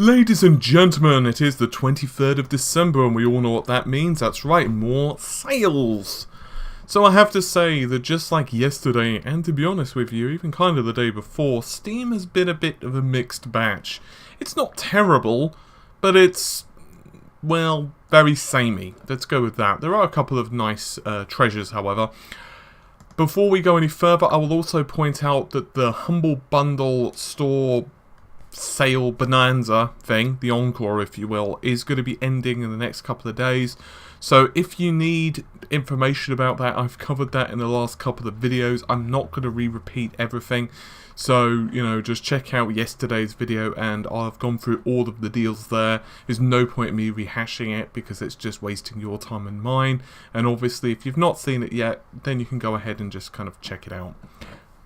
Ladies and gentlemen, it is the 23rd of December and we all know what that means. That's right, more sales. So I have to say that just like yesterday, and to be honest with you, even kind of the day before, Steam has been a bit of a mixed batch. It's not terrible, but it's, well, very samey. Let's go with that. There are a couple of nice treasures, however. Before we go any further, I will also point out that the Humble Bundle store sale bonanza thing, the encore if you will, is going to be ending in the next couple of days. So if you need information about that, I've covered that in the last couple of videos. I'm not going to repeat everything. So, you know, just check out yesterday's video and I've gone through all of the deals there. There's no point in me rehashing it because it's just wasting your time and mine. And obviously, if you've not seen it yet, then you can go ahead and just kind of check it out.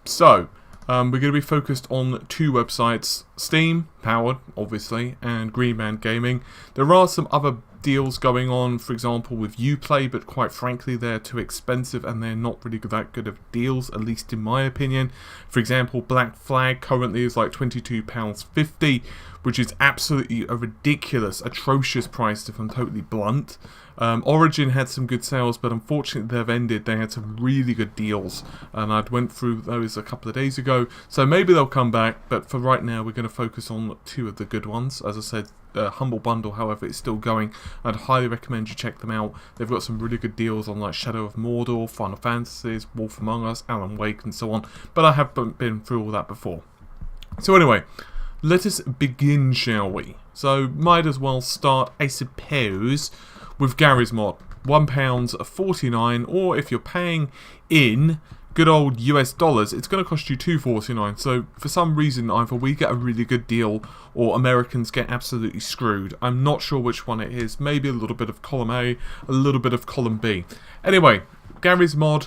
So, we're going to be focused on two websites, Steam, powered, obviously, and GreenManGaming. There are some other deals going on, for example, with Uplay, but quite frankly, they're too expensive and they're not really that good of deals, at least in my opinion. For example, Black Flag currently is like £22.50, which is absolutely a ridiculous, atrocious price if I'm totally blunt. Origin had some good sales, but unfortunately they've ended. They had some really good deals, and I'd went through those a couple of days ago, so maybe they'll come back, but for right now we're going to focus on two of the good ones. As I said, Humble Bundle, however, is still going. I'd highly recommend you check them out. They've got some really good deals on like Shadow of Mordor, Final Fantasies, Wolf Among Us, Alan Wake, and so on, but I have been through all that before. So anyway, let us begin, shall we? So might as well start, I suppose, with Gary's Mod, £1.49, or if you're paying in good old US dollars, it's going to cost you $2.49. So for some reason, either we get a really good deal, or Americans get absolutely screwed. I'm not sure which one it is. Maybe a little bit of column A, a little bit of column B. Anyway, Gary's Mod.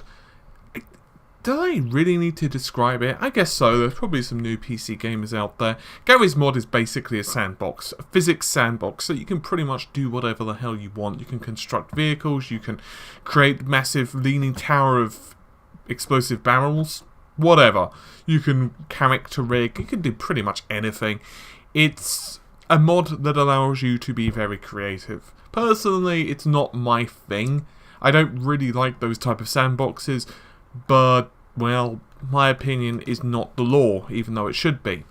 Do I really need to describe it? I guess so. There's probably some new PC gamers out there. Gary's Mod is basically a sandbox, a physics sandbox, so you can pretty much do whatever the hell you want. You can construct vehicles, you can create massive leaning tower of explosive barrels, whatever. You can character rig, you can do pretty much anything. It's a mod that allows you to be very creative. Personally, it's not my thing. I don't really like those type of sandboxes, but well, my opinion is not the law, even though it should be.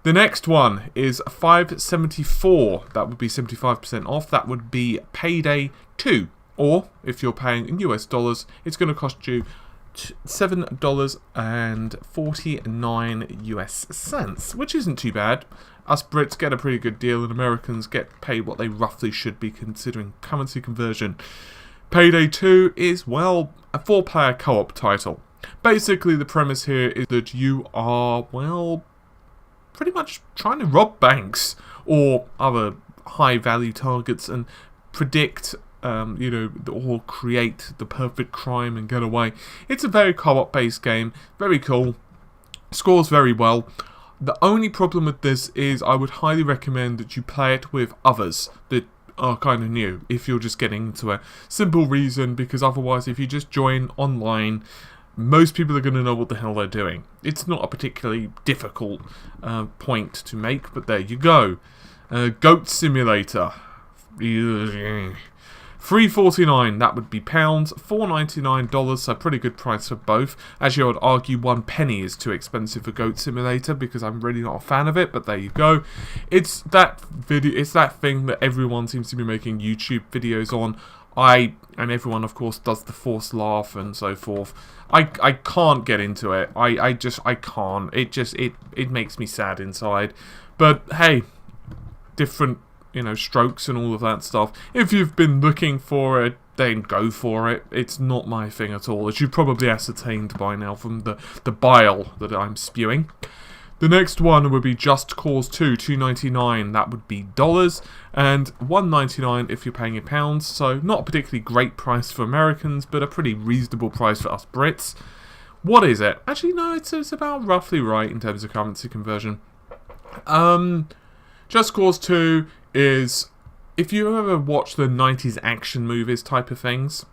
The next one is $5.74. That would be 75% off. That would be Payday 2. Or, if you're paying in US dollars, it's going to cost you $7.49 US cents, which isn't too bad. Us Brits get a pretty good deal, and Americans get paid what they roughly should be considering currency conversion. Payday 2 is, well, a 4-player co-op title. Basically, the premise here is that you are, well, pretty much trying to rob banks or other high-value targets and predict, you know, or create the perfect crime and get away. It's a very co-op-based game, very cool, scores very well. The only problem with this is I would highly recommend that you play it with others that are kind of new, if you're just getting into a simple reason, because otherwise if you just join online, most people are going to know what the hell they're doing. It's not a particularly difficult point to make, but there you go. Goat Simulator. $3.49, that would be pounds, $4.99, so pretty good price for both. Actually, I would argue 1 penny is too expensive for Goat Simulator because I'm really not a fan of it, but there you go. It's that thing that everyone seems to be making YouTube videos on. And everyone, of course, does the forced laugh and so forth. I can't get into it. I can't. It makes me sad inside. But hey, different, you know, strokes and all of that stuff. If you've been looking for it, then go for it. It's not my thing at all, as you've probably ascertained by now from the bile that I'm spewing. The next one would be Just Cause 2, $2.99, that would be dollars, and $1.99 if you're paying in pounds, so not a particularly great price for Americans, but a pretty reasonable price for us Brits. What is it? Actually, no, it's about roughly right in terms of currency conversion. Just Cause 2 is, if you ever watch the 90s action movies type of things,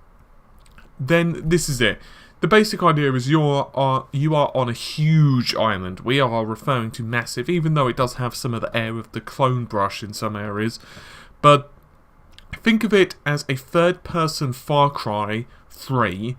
then this is it. The basic idea is you are on a huge island. We are referring to massive, even though it does have some of the air of the clone brush in some areas. But think of it as a third-person Far Cry 3,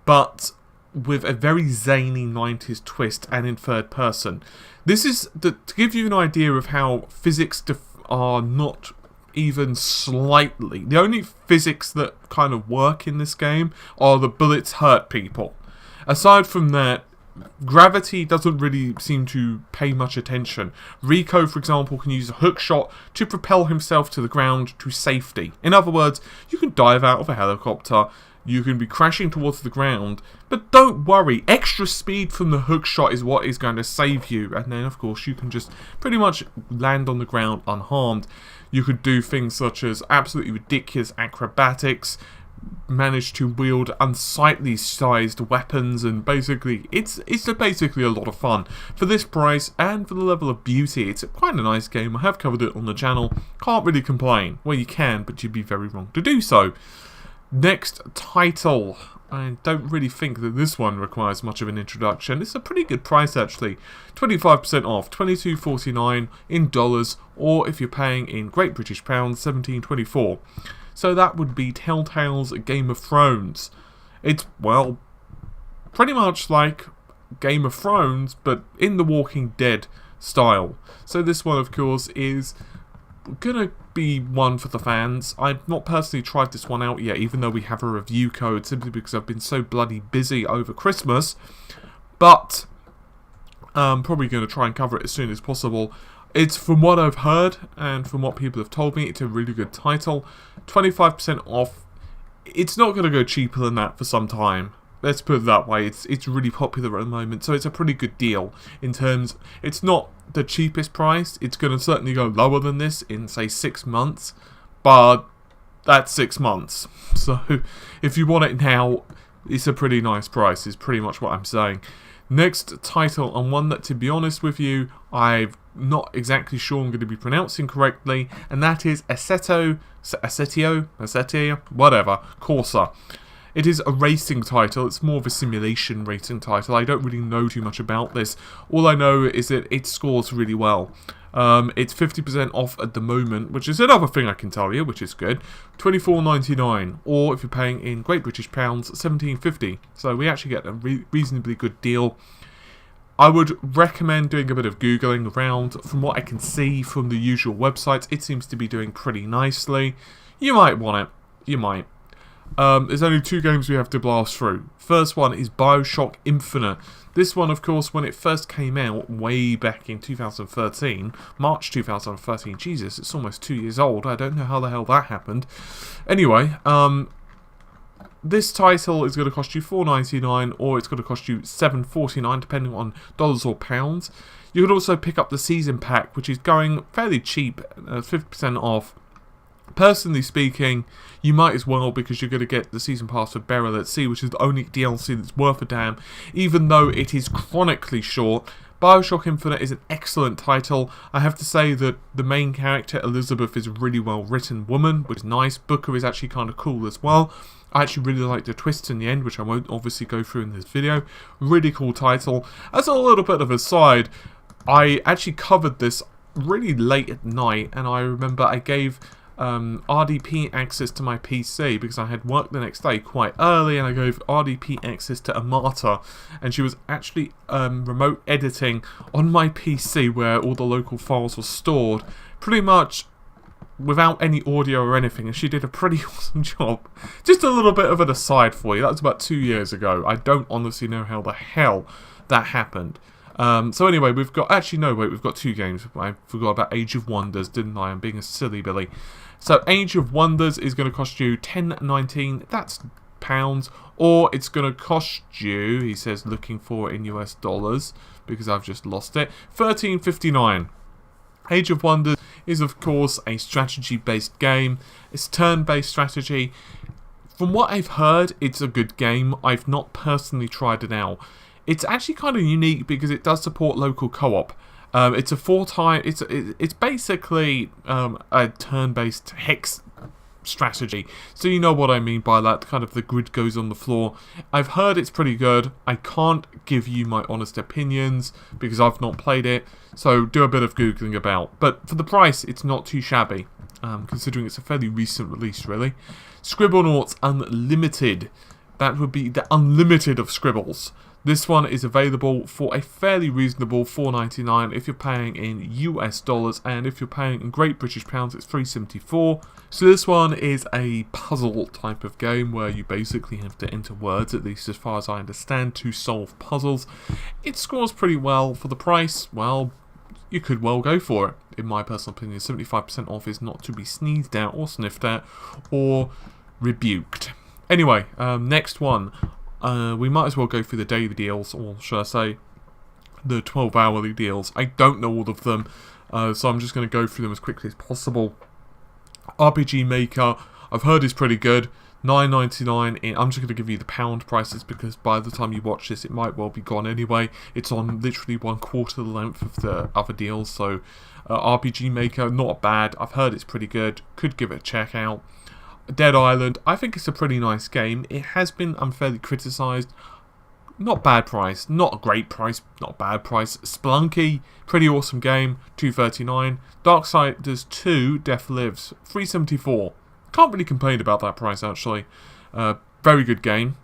but with a very zany 90s twist and in third person. This is to give you an idea of how physics are not even slightly. The only physics that kind of work in this game are the bullets hurt people. Aside from that, gravity doesn't really seem to pay much attention. Rico, for example, can use a hook shot to propel himself to the ground to safety. In other words, you can dive out of a helicopter, you can be crashing towards the ground, but don't worry, extra speed from the hook shot is what is going to save you, and then of course you can just pretty much land on the ground unharmed. You could do things such as absolutely ridiculous acrobatics, manage to wield unsightly sized weapons, and basically it's basically a lot of fun. For this price and for the level of beauty, it's quite a nice game. I have covered it on the channel, can't really complain. Well, you can, but you'd be very wrong to do so. Next title, I don't really think that this one requires much of an introduction. It's a pretty good price actually, 25% off, $22.49 in dollars, or if you're paying in Great British pounds, $17.24. So that would be Telltale's Game of Thrones. It's, well, pretty much like Game of Thrones, but in the Walking Dead style. So this one, of course, is gonna be one for the fans. I've not personally tried this one out yet, even though we have a review code, simply because I've been so bloody busy over Christmas. But I'm probably going to try and cover it as soon as possible. It's, from what I've heard and from what people have told me, it's a really good title. 25% off. It's not going to go cheaper than that for some time. Let's put it that way. It's really popular at the moment, so it's a pretty good deal in terms. It's not the cheapest price. It's going to certainly go lower than this in, say, 6 months, but that's 6 months. So if you want it now, it's a pretty nice price, is pretty much what I'm saying. Next title, and one that, to be honest with you, I'm not exactly sure I'm going to be pronouncing correctly, and that is Assetto, whatever, Corsa. It is a racing title. It's more of a simulation racing title. I don't really know too much about this. All I know is that it scores really well. It's 50% off at the moment, which is another thing I can tell you, which is good. $24.99, or if you're paying in Great British pounds, $17.50. So we actually get a reasonably good deal. I would recommend doing a bit of Googling around. From what I can see from the usual websites, it seems to be doing pretty nicely. You might want it. You might. There's only 2 games we have to blast through. First one is Bioshock Infinite. This one, of course, when it first came out way back in 2013, March 2013, Jesus, it's almost 2 years old. I don't know how the hell that happened. Anyway, this title is going to cost you $4.99, or it's going to cost you $7.49, depending on dollars or pounds. You could also pick up the season pack, which is going fairly cheap, 50% off. Personally speaking, you might as well, because you're going to get the season pass for Burial at Sea, which is the only DLC that's worth a damn, even though it is chronically short. Bioshock Infinite is an excellent title. I have to say that the main character, Elizabeth, is a really well written woman, which is nice. Booker is actually kind of cool as well. I actually really like the twists in the end, which I won't obviously go through in this video. Really cool title. As a little bit of a side, I actually covered this really late at night, and I remember I gave RDP access to my PC because I had work the next day quite early, and I gave RDP access to Amata, and she was actually remote editing on my PC where all the local files were stored, pretty much without any audio or anything, and she did a pretty awesome job. Just a little bit of an aside for you, that was about 2 years ago. I don't honestly know how the hell that happened. So anyway, we've got, actually no wait, we've got 2 games. I forgot about Age of Wonders, didn't I? I'm being a silly Billy. So Age of Wonders is going to cost you $10.19, that's pounds, or it's going to cost you, he says looking for it in US dollars, because I've just lost it, $13.59. Age of Wonders is of course a strategy based game. It's turn-based strategy. From what I've heard, it's a good game. I've not personally tried it out. It's actually kind of unique because it does support local co-op. It's a it's basically a turn-based hex strategy. So you know what I mean by that, kind of the grid goes on the floor. I've heard it's pretty good. I can't give you my honest opinions because I've not played it, so do a bit of Googling about. But for the price, it's not too shabby, considering it's a fairly recent release, really. Scribblenauts Unlimited. That would be the unlimited of scribbles. This one is available for a fairly reasonable $4.99 if you're paying in US dollars, and if you're paying in Great British pounds, it's $3.74. So this one is a puzzle type of game where you basically have to enter words, at least as far as I understand, to solve puzzles. It scores pretty well for the price. Well, you could well go for it. In my personal opinion, 75% off is not to be sneezed at or sniffed at or rebuked. Anyway, next one. We might as well go through the daily deals, or should I say, the 12-hourly deals. I don't know all of them, so I'm just going to go through them as quickly as possible. RPG Maker, I've heard is pretty good. $9.99. I'm just going to give you the pound prices because by the time you watch this, it might well be gone anyway. It's on literally 1/4 the length of the other deals, so RPG Maker, not bad. I've heard it's pretty good. Could give it a check out. Dead Island, I think it's a pretty nice game. It has been unfairly criticised. Not bad price, not a great price, not a bad price. Spelunky, pretty awesome game, $2.39. Darksiders 2, Death Lives, $3.74. Can't really complain about that price actually. Very good game.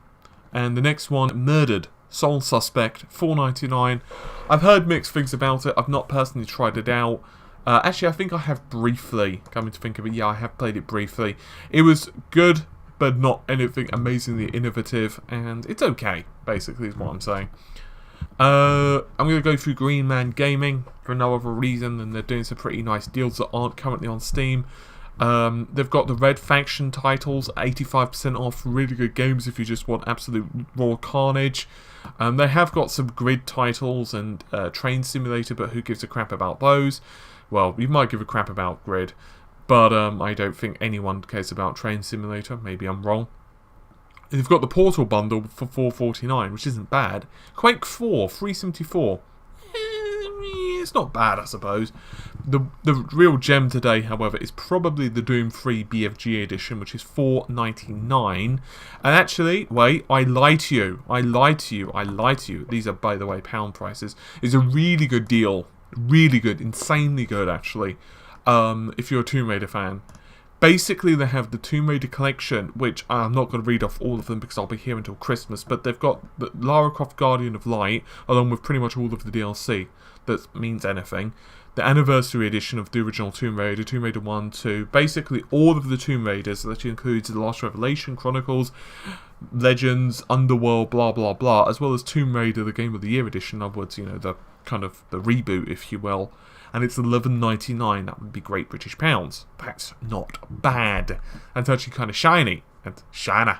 And the next one, Murdered, Sole Suspect, $4.99. I've heard mixed things about it. I've not personally tried it out. Actually, I think I have briefly, coming to think of it, yeah, I have played it briefly. It was good, but not anything amazingly innovative, and it's okay, basically, is what I'm saying. I'm going to go through GreenManGaming for no other reason than they're doing some pretty nice deals that aren't currently on Steam. They've got the Red Faction titles, 85% off, really good games if you just want absolute raw carnage. They have got some grid titles and Train Simulator, but who gives a crap about those? Well, you might give a crap about Grid, but I don't think anyone cares about Train Simulator. Maybe I'm wrong. And you've got the Portal bundle for $4.49, which isn't bad. Quake 4, $3.74. It's not bad, I suppose. The real gem today, however, is probably the Doom 3 BFG edition, which is $4.99. And actually, wait, I lied to you. I lied to you. I lied to you. These are, by the way, pound prices. It's a really good deal. Really good. Insanely good, actually. If you're a Tomb Raider fan. Basically, they have the Tomb Raider collection, which I'm not going to read off all of them because I'll be here until Christmas, but they've got the Lara Croft Guardian of Light, along with pretty much all of the DLC. That means anything. The Anniversary Edition of the original Tomb Raider 1, 2, basically all of the Tomb Raiders, that includes The Last Revelation, Chronicles, Legends, Underworld, blah blah blah, as well as Tomb Raider, the Game of the Year Edition, upwards, you know, the kind of the reboot, if you will. And it's $11.99. That would be Great British pounds. That's not bad. And it's actually kind of shiny. And shiner.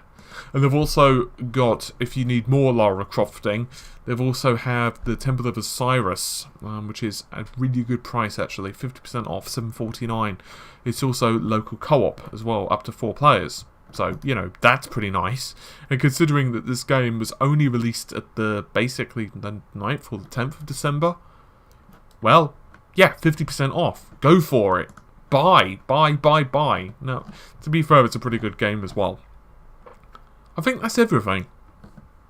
And they've also got, if you need more Lara Crofting, they've also have the Temple of Osiris, which is a really good price actually, 50% off, $7.49. It's also local co-op as well, up to 4 players. So, you know, that's pretty nice. And considering that this game was only released at basically the 9th or the 10th of December, well, yeah, 50% off. Go for it. Buy. No, to be fair, it's a pretty good game as well. I think that's everything.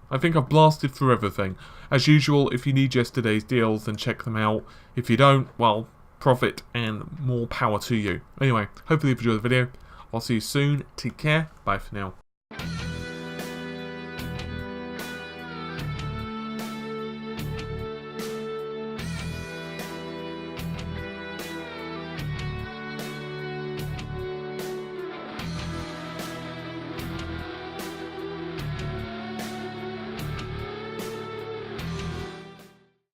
I think I've blasted through everything. As usual, if you need yesterday's deals, then check them out. If you don't, well, profit and more power to you. Anyway, hopefully you've enjoyed the video. I'll see you soon. Take care. Bye for now.